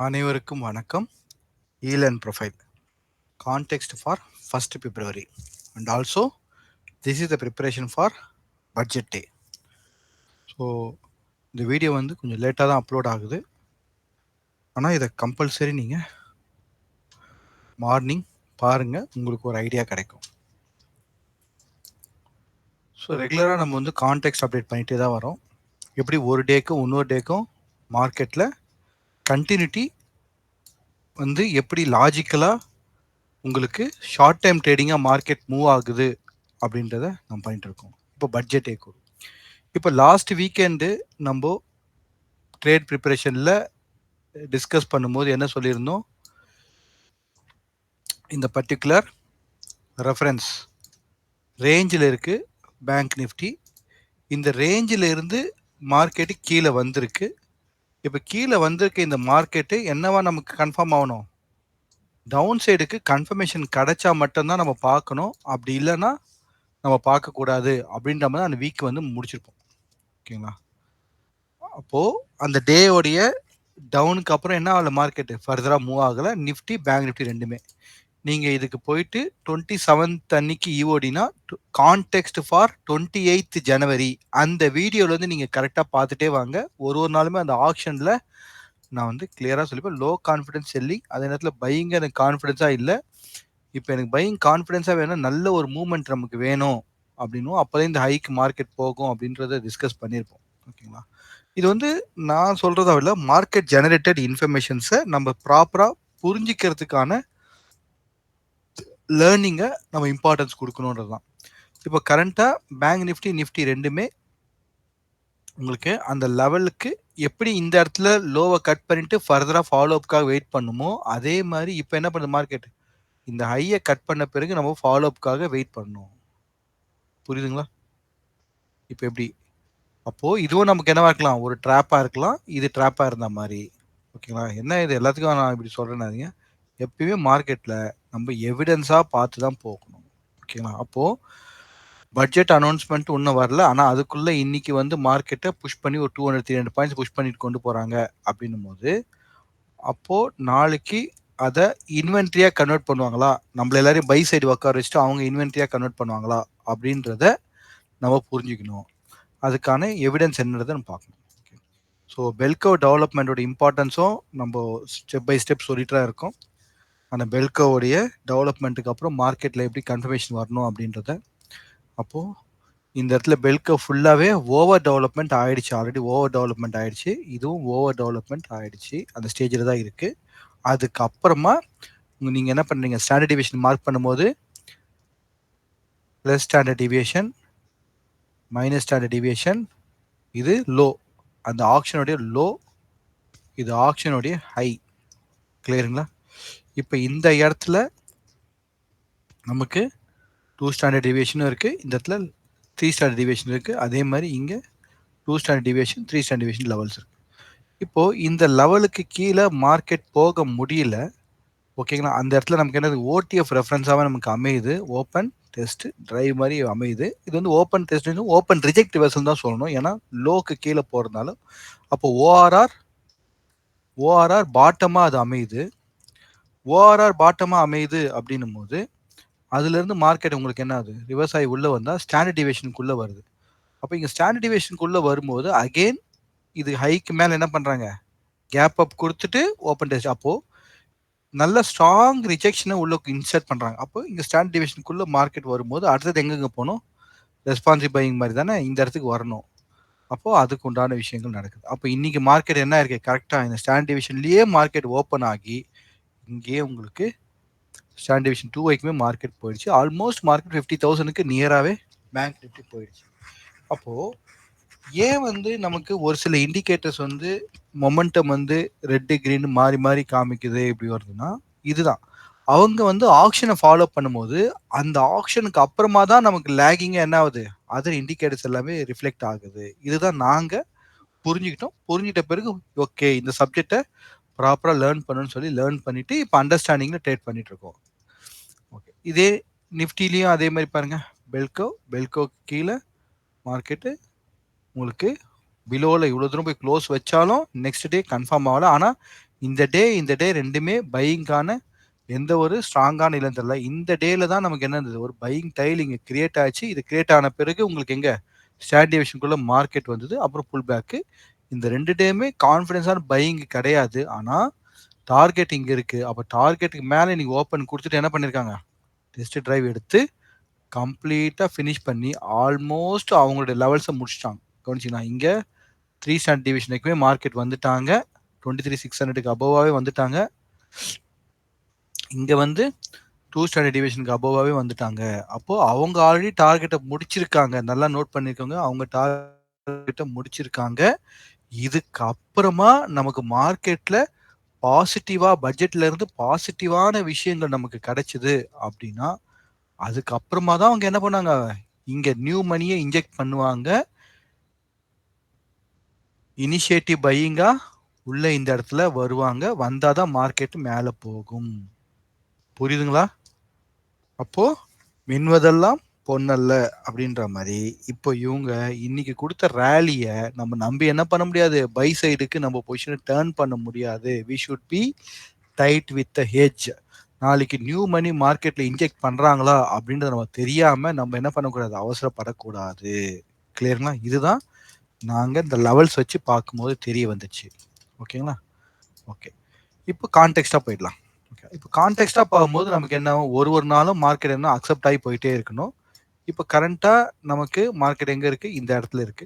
அனைவருக்கும் வணக்கம். E-Learn profile context for 1st February and also this is the preparation for budget day. So இந்த video வந்து கொஞ்சம் லேட்டாக தான் அப்லோட் ஆகுது. ஆனால் இதை கம்பல்சரி நீங்கள் மார்னிங் பாருங்கள், உங்களுக்கு ஒரு ஐடியா கிடைக்கும். ஸோ ரெகுலராக நம்ம வந்து கான்டெக்ஸ்ட் அப்டேட் பண்ணிகிட்டே தான் வரோம். எப்படி ஒரு டேக்கும் இன்னொரு டேக்கும் மார்க்கெட்டில் கண்டினியூட்டி வந்து எப்படி லாஜிக்கலாக உங்களுக்கு ஷார்ட் டைம் ட்ரேடிங்காக மார்க்கெட் மூவ் ஆகுது அப்படின்றத நம்ம பண்ணிட்டு இருக்கோம். இப்போ பட்ஜெட் டேக்கு இப்போ லாஸ்ட் வீக்கெண்டு நம்ம ட்ரேட் ப்ரிப்பரேஷனில் டிஸ்கஸ் பண்ணும்போது என்ன சொல்லியிருந்தோம், இந்த பர்டிகுலர் ரெஃபரன்ஸ் ரேஞ்சில் இருக்குது பேங்க் நிஃப்டி. இந்த ரேஞ்சில் இருந்து மார்க்கெட்டு கீழே வந்திருக்கு. இப்போ கீழே வந்திருக்க இந்த மார்க்கெட்டு என்னவா நமக்கு கன்ஃபார்ம் ஆகணும், டவுன் சைடுக்கு கன்ஃபர்மேஷன் கிடைச்சா மட்டும்தான் நம்ம பார்க்கணும். அப்படி இல்லைன்னா நம்ம பார்க்கக்கூடாது அப்படின்ற மாதிரி அந்த வீக் வந்து முடிச்சிருப்போம். ஓகேங்களா? அப்போது அந்த டேயோடைய டவுனுக்கு அப்புறம் என்ன ஆகலை, மார்க்கெட்டு ஃபர்தராக மூவ் ஆகலை. நிஃப்டி பேங்க் நிஃப்டி ரெண்டுமே. நீங்கள் இதுக்கு போயிட்டு 27th அன்னைக்கு ஈஓடினா கான்டெக்ஸ்ட் ஃபார் 28th ஜனவரி அந்த வீடியோவில் வந்து நீங்கள் கரெக்டாக பார்த்துட்டே வாங்க. ஒரு நாளுமே அந்த ஆப்ஷனில் நான் வந்து கிளியராக சொல்லிப்பேன், லோ கான்ஃபிடன்ஸ் செல்லிங். அதே நேரத்தில் பையிங் எனக்கு கான்ஃபிடென்ஸாக இல்லை. இப்போ எனக்கு பையிங் கான்ஃபிடென்ஸாக வேணும், நல்ல ஒரு மூவ்மெண்ட் நமக்கு வேணும் அப்படின்னும் அப்போதான் இந்த ஹைக் மார்க்கெட் போகும் அப்படின்றத டிஸ்கஸ் பண்ணியிருப்போம். ஓகேங்களா? இது வந்து நான் சொல்கிறதா இல்லை, மார்க்கெட் ஜெனரேட்டட் இன்ஃபர்மேஷன்ஸை நம்ம ப்ராப்பராக புரிஞ்சிக்கிறதுக்கான லேர்னிங்கை நம்ம இம்பார்ட்டன்ஸ் கொடுக்கணுன்றது தான். இப்போ கரண்ட்டாக பேங்க் நிஃப்டி நிஃப்டி ரெண்டுமே உங்களுக்கு அந்த லெவலுக்கு எப்படி இந்த இடத்துல லோவை கட் பண்ணிட்டு ஃபர்தராக ஃபாலோ அப்காக வெயிட் பண்ணுமோ அதே மாதிரி இப்போ என்ன பண்ணுது மார்க்கெட், இந்த ஹையை கட் பண்ண பிறகு நம்ம ஃபாலோ அப்காக வெயிட் பண்ணணும். புரியுதுங்களா? இப்போ எப்படி அப்போது இதுவும் நமக்கு என்னவா இருக்கலாம், ஒரு ட்ராப்பாக இருக்கலாம். இது ட்ராப்பாக இருந்த மாதிரி. ஓகேங்களா? என்ன இது எல்லாத்துக்கும் நான் இப்படி சொல்கிறேன்னாதீங்க, எப்பயுமே மார்க்கெட்டில் நம்ம எவிடன்ஸாக பார்த்து தான் போகணும். ஓகேங்களா? அப்போது பட்ஜெட் அனௌன்ஸ்மெண்ட் இன்னும் வரல, ஆனால் அதுக்குள்ளே இன்னைக்கு வந்து மார்க்கெட்டை புஷ் பண்ணி ஒரு 200-300 பாயிண்ட்ஸ் புஷ் பண்ணிட்டு கொண்டு போகிறாங்க அப்படின்னும் போது, அப்போது நாளைக்கு அதை இன்வென்ட்ரியாக கன்வெர்ட் பண்ணுவாங்களா, நம்மள எல்லாரையும் பை சைடு உட்கார வச்சுட்டு அவங்க இன்வென்ட்ரியாக கன்வெர்ட் பண்ணுவாங்களா அப்படின்றத நம்ம புரிஞ்சுக்கணும். அதுக்கான எவிடன்ஸ் என்னன்றதை நம்ம பார்க்கணும். ஸோ பெல்கோ டெவலப்மெண்ட்டோட இம்பார்ட்டன்ஸும் நம்ம ஸ்டெப் பை ஸ்டெப் சொல்லிட்டு தான் இருக்கோம். அந்த பெல்கோவுடைய டெவலப்மெண்ட்டுக்கு அப்புறம் மார்க்கெட்டில் எப்படி கன்ஃபர்மேஷன் வரணும் அப்படின்றத. அப்போது இந்த இடத்துல பெல்கோ ஃபுல்லாகவே ஓவர் டெவலப்மெண்ட் ஆகிடுச்சு, ஆல்ரெடி ஓவர் டெவலப்மெண்ட் ஆகிடுச்சு. இதுவும் ஓவர் டெவலப்மெண்ட் ஆகிடுச்சு, அந்த ஸ்டேஜில் தான் இருக்குது. அதுக்கப்புறமா நீங்கள் என்ன பண்ணுறீங்க, ஸ்டாண்டர்ட் டிவியேஷன் மார்க் பண்ணும்போது plus standard deviation, minus standard deviation, இது லோ, அந்த ஆக்ஷனுடைய லோ, இது ஆக்ஷனுடைய ஹை. கிளியருங்களா? இப்போ இந்த இடத்துல நமக்கு 2 ஸ்டாண்டர்ட் டிவியேஷனும் இருக்குது, இந்த இடத்துல 3 ஸ்டாண்டர்ட் டிவியேஷன் இருக்குது. அதே மாதிரி இங்கே 2 standard deviation 3 standard deviation levels இருக்குது. இப்போது இந்த லெவலுக்கு கீழே மார்க்கெட் போக முடியல. ஓகேங்களா? அந்த இடத்துல நமக்கு என்னது, ஓடிஎஃப் ரெஃபரன்ஸாகவே நமக்கு அமையுது, ஓப்பன் டெஸ்ட் ட்ரைவ் மாதிரி அமையுது. இது வந்து open test, open reject reversal தான் சொல்லணும், ஏன்னா லோக்கு கீழே போகிறதுனால. அப்போ ஓஆர்ஆர் பாட்டமாக அது அமையுது. ஓஆர்ஆர் பாட்டமாக அமையுது அப்படின்னும் போது அதுலேருந்து மார்க்கெட் உங்களுக்கு என்ன ஆகுது, ரிவர்ஸ் ஆகி உள்ளே வந்தால் ஸ்டாண்டர்ட் டிவியேஷனுக்குள்ளே வருது. அப்போ இங்கே ஸ்டாண்டர்ட் டிவியேஷனுக்குள்ளே வரும்போது அகெயின் இது ஹைக்கு மேலே என்ன பண்ணுறாங்க, கேப் அப் கொடுத்துட்டு ஓப்பன் டெஸ்ட். அப்போது நல்ல ஸ்ட்ராங் ரிஜெக்ஷனை உள்ள இன்சர்ட் பண்ணுறாங்க. அப்போ இங்கே ஸ்டாண்டர்ட் டிவியேஷனுக்குள்ளே மார்க்கெட் வரும்போது அடுத்தது எங்கெங்கே போகணும், ரெஸ்பான்சிவ் பையிங் மாதிரி தானே இந்த இடத்துக்கு வரணும். அப்போது அதுக்கு உண்டான விஷயங்கள் நடக்குது. அப்போ இன்றைக்கி மார்க்கெட் என்ன இருக்குது, கரெக்டாக இந்த ஸ்டாண்டர்ட் டிவியேஷன்லேயே மார்க்கெட் ஓப்பன் ஆகி இங்கேயே உங்களுக்கு ஸ்டாண்டர்ட் டிவியேஷன் 2 வரைக்குமே மார்க்கெட் போயிடுச்சு. ஆல்மோஸ்ட் மார்க்கெட் 50,000க்கு நியராகவே பேங்க் நிஃப்டி போயிடுச்சு. அப்போது ஏன் வந்து நமக்கு ஒரு சில இண்டிகேட்டர்ஸ் வந்து மொமெண்டம் வந்து ரெட்டு கிரீன் மாறி மாறி காமிக்குது இப்படி வருதுன்னா, இதுதான் அவங்க வந்து ஆக்ஷனை ஃபாலோ பண்ணும்போது அந்த ஆக்ஷனுக்கு அப்புறமா தான் நமக்கு லேகிங்காக என்ன ஆகுது, அதர் இண்டிகேட்டர்ஸ் எல்லாமே ரிஃப்ளெக்ட் ஆகுது. இதுதான் நாங்கள் புரிஞ்சுக்கிட்டோம். புரிஞ்சிட்ட பிறகு ஓகே இந்த சப்ஜெக்டை ப்ராப்பராக லேர்ன் பண்ணணும்னு சொல்லி லேர்ன் பண்ணிவிட்டு இப்போ அண்டர்ஸ்டாண்டிங்கில் ட்ரேட் பண்ணிட்டு இருக்கோம். ஓகே, இதே நிஃப்டிலையும் அதே மாதிரி பாருங்கள், பெல்கோ கீழே மார்க்கெட்டு உங்களுக்கு பிலோவில் இவ்வளோ தூரம் போய் க்ளோஸ் வச்சாலும் நெக்ஸ்ட் டே கன்ஃபார்ம் ஆகலை. ஆனால் இந்த டே ரெண்டுமே பையிங்கான எந்த ஒரு ஸ்ட்ராங்கான இல்லைன்னு தெரியல. இந்த டேல தான் நமக்கு என்ன இருந்தது, ஒரு பையிங் டைல் இங்க கிரியேட் ஆச்சு. இது கிரியேட் ஆன பிறகு உங்களுக்கு எங்க ஸ்டாண்ட் டிவிஷனுக்குள்ள மார்க்கெட் வந்தது. அப்புறம் புல் பேக். இந்த 2 டேயுமே கான்ஃபிடன்ஸான பையிங் கிடையாது. ஆனா டார்கெட் இங்க இருக்கு. அப்ப டார்கெட்டுக்கு மேல நீங்க ஓப்பன் குடுத்துட்டு என்ன பண்ணிருக்காங்க, டெஸ்ட் டிரைவ் எடுத்து கம்ப்ளீட்டா ஃபினிஷ் பண்ணி ஆல்மோஸ்ட் அவங்களுடைய லெவல்ஸ முடிச்சுட்டாங்க. கவனிச்சீங்களா? இங்க 3 ஸ்டாண்ட் டிவிஷனுக்குமே மார்க்கெட் வந்துட்டாங்க. 23,600க்கு அபோவாவே வந்துட்டாங்க. இங்க வந்து 2 ஸ்டாண்டர்ட் டிவிஷனுக்கு அபோவாவே வந்துட்டாங்க. அப்போ அவங்க ஆல்ரெடி டார்கெட்ட முடிச்சிருக்காங்க. நல்லா நோட் பண்ணிக்கோங்க. அவங்க டார்கெட்ட முடிச்சிருக்காங்க. இதுக்கு அப்புறமா நமக்கு மார்க்கெட்ல பாசிட்டிவா பட்ஜெட்ல இருந்து பாசிட்டிவான விஷயங்கள் நமக்கு கிடைச்சது அப்படின்னா, அதுக்கப்புறமா தான் அவங்க என்ன பண்ணாங்க, இங்க நியூ மனிய இன்ஜெக்ட் பண்ணுவாங்க. இனிஷியேட்டிவ் பையிங்கா உள்ள இந்த இடத்துல வருவாங்க. வந்தா தான் மார்க்கெட் மேல போகும். புரியுதுங்களா? அப்போ மின்வதெல்லாம் பொன்னல்ல அப்படின்ற மாரி, இப்போ இவங்க இன்னைக்கு குடுத்த ரேலிய நம்ம நம்பி என்ன பண்ண முடியாது, பை சைடுக்கு நம்ம பொசிஷன டர்ன் பண்ண முடியாது. We should be tight with the hedge. நாளைக்கு நியூ மனி மார்க்கெட்ல இன்ஜெக்ட் பண்றாங்களா அப்படின்றத நம்ம தெரியாம நம்ம என்ன பண்ணக்கூடாது, அவசரப்படக்கூடாது. கிளியருங்களா? இதுதான் நாங்க இந்த லெவல்ஸ் வச்சு பார்க்கும்போது தெரிய வந்துச்சு. ஓகேங்களா? ஓகே. இப்போ கான்டெக்ஸ்ட்டா போயிடலாம். ஓகே. இப்போ கான்டெக்ஸ்ட்டா பார்க்கும்போது நமக்கு என்ன ஆகும், ஒரு ஒரு நாளும் மார்க்கெட் என்ன அக்செப்ட் ஆகி போயிட்டே இருக்கணும். இப்போ கரண்ட்டா நமக்கு மார்க்கெட் எங்க இருக்கு? இந்த இடத்துல இருக்கு.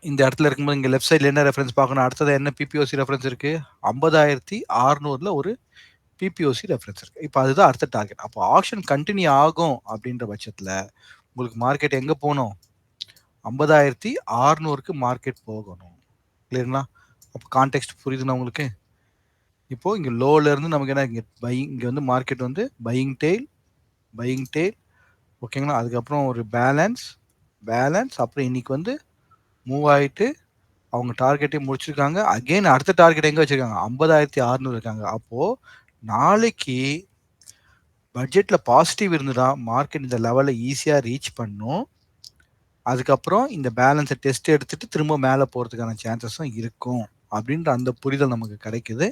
இந்த இடத்துல இருக்கும்போது இங்க லெஃப்ட் சைடுல என்ன ரெஃபரன்ஸ் பார்க்கணும்? அடுத்தது என்ன பிபிஓசி ரெஃபரன்ஸ் இருக்கு? 50,600ல ஒரு பிபிஓசி ரெஃபரன்ஸ் இருக்கு. இப்போ அதுதான் அடுத்த டார்கெட். அப்போ ஆக்ஷன் கன்டின்யூ ஆகும் அப்படின்ற பட்சத்துல உங்களுக்கு மார்க்கெட் எங்க போணும்? 50,600க்கு மார்க்கெட் போகணும். கிளியருங்களா? அப்போ கான்டெக்ஸ்ட் புரியுதுங்களா உங்களுக்கு? இப்போ இங்க லோல இருந்து நமக்கு என்ன, இங்க வந்து மார்க்கெட் வந்து பையிங் டெயில், பையிங் டெயில். ஓகேங்களா? அதுக்கப்புறம் ஒரு பேலன்ஸ், பேலன்ஸ். அப்புறம் இன்னைக்கு வந்து மூவ் ஆயிட்டு அவங்க டார்கெட்டையும் முடிச்சிருக்காங்க. அகைன் அடுத்த டார்கெட் எங்க வச்சிருக்காங்க? 50,600 இருக்காங்க. அப்போ நாளைக்கு பட்ஜெட்ல பாசிட்டிவ் இருந்ததா மார்க்கெட் இந்த லெவலை ஈஸியா ரீச் பண்ணும். அதுக்கப்புறம் இந்த பேலன்ஸை டெஸ்ட் எடுத்துட்டு திரும்ப மேலே போறதுக்கான சான்சஸும் இருக்கும் அப்படின்ற அந்த புரிதல் நமக்கு கிடைக்குது.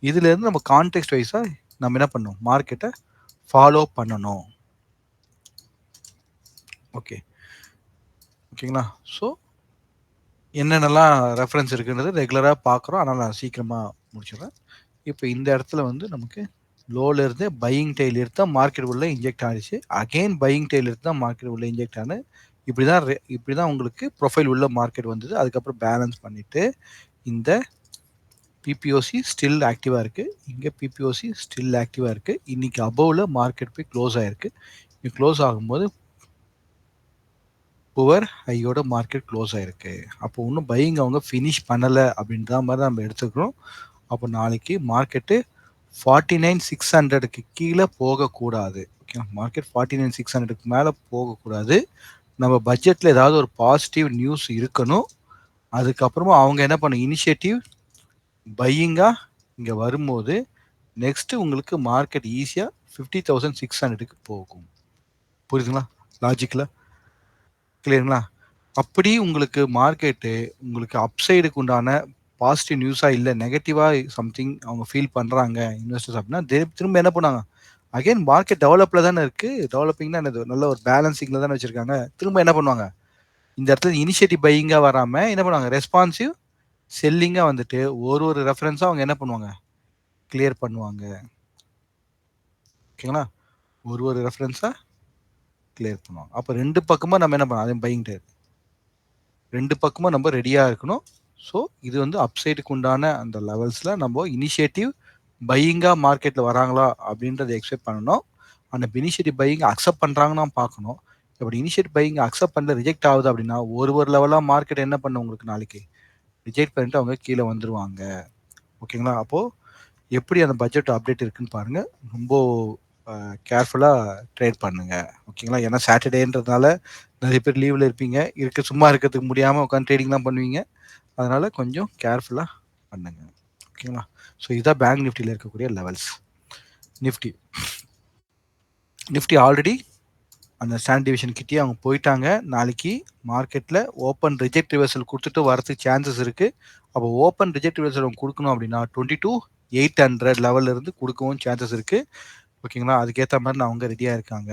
இதுல இருந்து நம்ம கான்டெக்ஸ்ட் வைஸா நம்ம என்ன பண்ணணும், மார்க்கெட்டை ஃபாலோ பண்ணணும். ஓகே, ஓகேங்களா? ஸோ என்னென்னலாம் ரெஃபரன்ஸ் இருக்குன்றது ரெகுலராக பார்க்குறோம். ஆனால் நான் சீக்கிரமாக முடிச்சிடுறேன். இப்போ இந்த இடத்துல வந்து நமக்கு லோல இருந்து பையிங் டெயில் எடுத்து தான் மார்க்கெட் உள்ள இன்ஜெக்ட் ஆகிடுச்சு. அகெயின் பையிங் டெயில் எடுத்து தான் மார்க்கெட் உள்ள இன்ஜெக்ட் ஆனு. இப்படி தான் உங்களுக்கு ப்ரொஃபைல் உள்ள மார்க்கெட் வந்தது. அதுக்கப்புறம் பேலன்ஸ் பண்ணிட்டு இந்த பிபிஓசி ஸ்டில் ஆக்டிவாக இருக்குது. இங்கே பிபிஓசி ஸ்டில் ஆக்டிவாக இருக்குது. இன்னைக்கு அபோவில் மார்க்கெட் போய் க்ளோஸ் ஆகிருக்கு. இது க்ளோஸ் ஆகும்போது புவர் ஹையோட மார்க்கெட் க்ளோஸ் ஆயிருக்கு. அப்போ இன்னும் பையிங் அவங்க ஃபினிஷ் பண்ணலை அப்படின்ற மாதிரி நம்ம எடுத்துக்கிறோம். அப்போ நாளைக்கு மார்க்கெட்டு 49,600க்கு கீழே போகக்கூடாது. ஓகே, மார்க்கெட் 49,600க்கு மேலே போகக்கூடாது. நம்ம பட்ஜெட்டில் ஏதாவது ஒரு பாசிட்டிவ் நியூஸ் இருக்கணும். அதுக்கப்புறமா அவங்க என்ன பண்ணும், இனிஷியேட்டிவ் பையிங்காக இங்கே வரும்போது நெக்ஸ்ட் உங்களுக்கு மார்க்கெட் ஈஸியாக 50,600க்கு போகும். புரியுதுங்களா லாஜிக்கில்? கிளியருங்களா? அப்படி உங்களுக்கு மார்க்கெட்டு உங்களுக்கு அப்சைடுக்கு உண்டான பாசிட்டிவ் நியூஸாக இல்லை, நெகட்டிவாக சம்திங் அவங்க ஃபீல் பண்ணுறாங்க இன்வெஸ்டர்ஸ் அப்படின்னா திரும்ப என்ன பண்ணாங்க, அகைன் மார்க்கெட் டெவலப்பில் தானே இருக்குது. டெவலப்பிங்னா என்னது, நல்ல ஒரு பேலன்சிங்கில் தானே வச்சுருக்காங்க. திரும்ப என்ன பண்ணுவாங்க, இந்த இடத்துல இனிஷியேட்டிவ் பையிங்காக வராமல் என்ன பண்ணுவாங்க, ரெஸ்பான்சிவ் செல்லிங்காக வந்துட்டு ஒரு ஒரு ரெஃபரன்ஸாக அவங்க என்ன பண்ணுவாங்க, கிளியர் பண்ணுவாங்க. ஓகேங்களா? ஒரு ஒரு ரெஃபரன்ஸாக கிளியர் பண்ணுவாங்க. அப்போ ரெண்டு பக்கமாக நம்ம என்ன பண்ணலாம், அதே பையிங் டேட் ரெண்டு பக்கமும் நம்ம ரெடியாக இருக்கணும். ஸோ இது வந்து அப்சைடுக்கு உண்டான அந்த லெவல்ஸில் நம்ம இனிஷியேட்டிவ் பையிங்காக மார்க்கெட்டில் வராங்களா அப்படின்றத எக்ஸ்பெக்ட் பண்ணணும். அந்த இனிஷியேட்டிவ் பையிங் அக்செப்ட் பண்ணுறாங்கன்னு பார்க்கணும். இப்படி இனிஷியேட்டிவ் பையிங் அக்செப்ட் பண்ணல ரிஜெக்ட் ஆகுது அப்படின்னா ஒரு லெவலாக மார்க்கெட் என்ன பண்ணும், உங்களுக்கு நாளைக்கு ரிஜெக்ட் பண்ணிட்டு அவங்க கீழே வந்துருவாங்க. ஓகேங்களா? அப்போது எப்படி அந்த பட்ஜெட் அப்டேட் இருக்குன்னு பாருங்கள். ரொம்ப கேர்ஃபுல்லாக ட்ரேட் பண்ணுங்க. ஓகேங்களா? ஏன்னா சாட்டர்டேன்றதுனால நிறைய பேர் லீவில் இருப்பீங்க. சும்மா இருக்கிறதுக்கு முடியாமல் உட்காந்து ட்ரேடிங்லாம் பண்ணுவீங்க. அதனால கொஞ்சம் கேர்ஃபுல்லாக பண்ணுங்க. ஓகேங்களா? ஸோ இதுதான் பேங்க் நிஃப்டியில் இருக்கக்கூடிய லெவல்ஸ். நிஃப்டி ஆல்ரெடி அந்த ஸ்டாண்டர்ட் டிவிஷன் கிட்டயே அவங்க போயிட்டாங்க. நாளைக்கு மார்க்கெட்ல ஓப்பன் ரிஜெக்ட் ரிவர்சல் குடுத்துட்டு வரதுக்கு சான்சஸ் இருக்கு. அப்போ ஓப்பன் ரிஜெக்ட் ரிவர்சல் அவங்க குடுக்கணும் அப்படின்னா 22,800 லெவல்ல இருந்து குடுக்கவும் சான்சஸ் இருக்கு. ஓகேங்களா? அதுக்கேத்த மாரி அவங்க ரெடியா இருக்காங்க.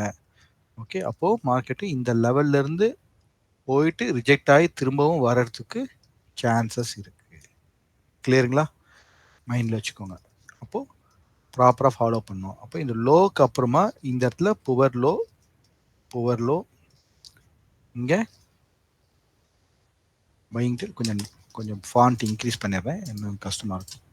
ஓகே. அப்போ மார்க்கெட் இந்த லெவல்ல இருந்து போயிட்டு ரிஜெக்ட் ஆகி திரும்பவும் வர்றதுக்கு சான்சஸ் இருக்கு. கிளியருங்களா? மைண்ட்ல வச்சுக்கோங்க. அப்போ ப்ராப்பரா ஃபாலோ பண்ணணும். அப்போ இந்த லோக்கு அப்புறமா இந்த இடத்துல புவர் லோ இங்க பையிங் கொஞ்சம் கொஞ்சம் ஃபாண்ட் இன்க்ரீஸ் பண்ணிடுறேன். இன்னும் கஷ்டமா இருக்கும்.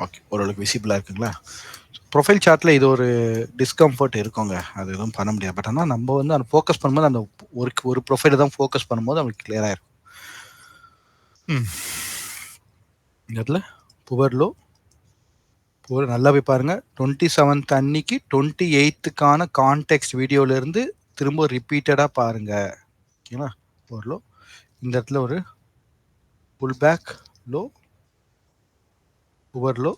ஓகே, ஓரளவுக்கு விசிபிளா இருக்குங்களா? ப்ரொஃபைல் சார்ட்ல இது ஒரு டிஸ்கம்ஃபர்ட் இருக்குங்க. அது எதுவும் பண்ண முடியாது. பட் ஆனால் நம்ம வந்து அந்த ஃபோக்கஸ் பண்ணும்போது அந்த ஒரு ப்ரொஃபைலை தான் ஃபோக்கஸ் பண்ணும்போது அவங்களுக்கு கிளியராக இருக்கும். இந்த இடத்துல புவர் நல்லா போய் பாருங்க. 27th அன்னைக்கு 28க்கான கான்டெக்ஸ்ட் வீடியோல இருந்து திரும்ப ரிப்பீட்டடா பாருங்க. ஓகேங்களா? புவர் லோ இந்த இடத்துல ஒரு pullback low, poor low.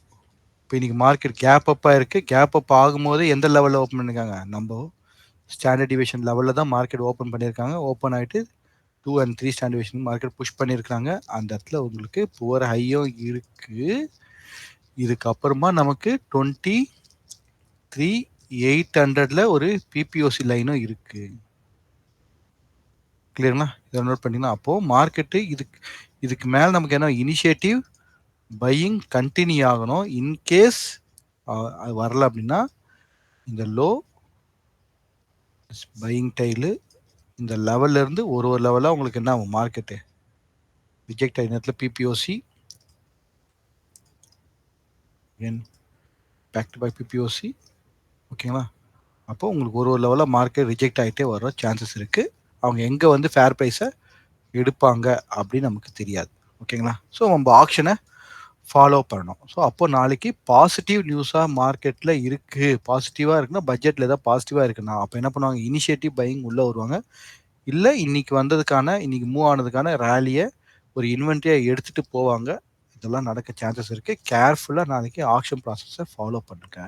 இப்போ இன்னைக்கு மார்க்கெட் கேப் அப் ஆயிருக்கு. கேப் அப் ஆகும்போது எந்த லெவலில் ஓப்பன் பண்ணிருக்காங்க? நம்ம ஸ்டாண்டர்ட் டிவிஷன் லெவலில் தான் மார்க்கெட் ஓப்பன் பண்ணியிருக்காங்க. ஓப்பன் ஆகிட்டு 2 and 3 standard division market push பண்ணியிருக்காங்க. அந்த இடத்துல உங்களுக்கு புவர் ஹையும் இருக்கு. இதுக்கப்புறமா நமக்கு 23,800ல ஒரு பிபிஓசி லைனும் இருக்கு. கிளியருங்களா? இதை நோட் பண்ணிங்கன்னா அப்போ மார்க்கெட்டு இதுக்கு மேலே நமக்கு என்ன இனிஷியேட்டிவ் பையிங் கண்டினியூ ஆகணும். இன்கேஸ் அது வரல அப்படின்னா இந்த லோ பையிங் டைலு இந்த லெவல்ல இருந்து ஒரு லெவலாக உங்களுக்கு என்ன ஆகும்? மார்க்கெட்டு ரிஜெக்ட் ஆகி நேரத்தில் பிபிஓசி பேக் டு பேக் பிபிஓசி. ஓகேங்களா? அப்போ உங்களுக்கு ஒரு லெவலாக மார்க்கெட் ரிஜெக்ட் ஆகிட்டே வர சான்சஸ் இருக்குது. அவங்க எங்கே வந்து ஃபேர் ப்ரைஸை எடுப்பாங்க அப்படின்னு நமக்கு தெரியாது. ஓகேங்களா? ஸோ நம்ம ஆக்ஷனை ஃபாலோ பண்ணணும். ஸோ அப்போ நாளைக்கு பாசிட்டிவ் நியூஸாக மார்க்கெட்டில் இருக்குது. பாசிட்டிவாக இருக்குன்னா பட்ஜெட்டில் ஏதாவது பாசிட்டிவாக இருக்குன்னா அப்போ என்ன பண்ணுவாங்க? இனிஷியேட்டிவ் பையிங் உள்ளே வருவாங்க. இல்லை இன்னைக்கு மூவ் ஆனதுக்கான ரேலியை ஒரு இன்வென்ட்ரியாக எடுத்துகிட்டு போவாங்க. இதெல்லாம் நடக்க சான்சஸ் இருக்குது. கேர்ஃபுல்லாக நாளைக்கு ஆக்ஷன் ப்ராசஸை ஃபாலோ பண்ணுங்க.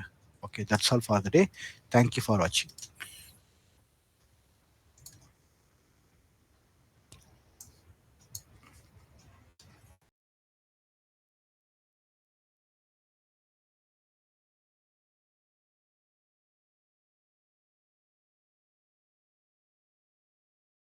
Okay, that's all for the day. Thank you for வாட்சிங்.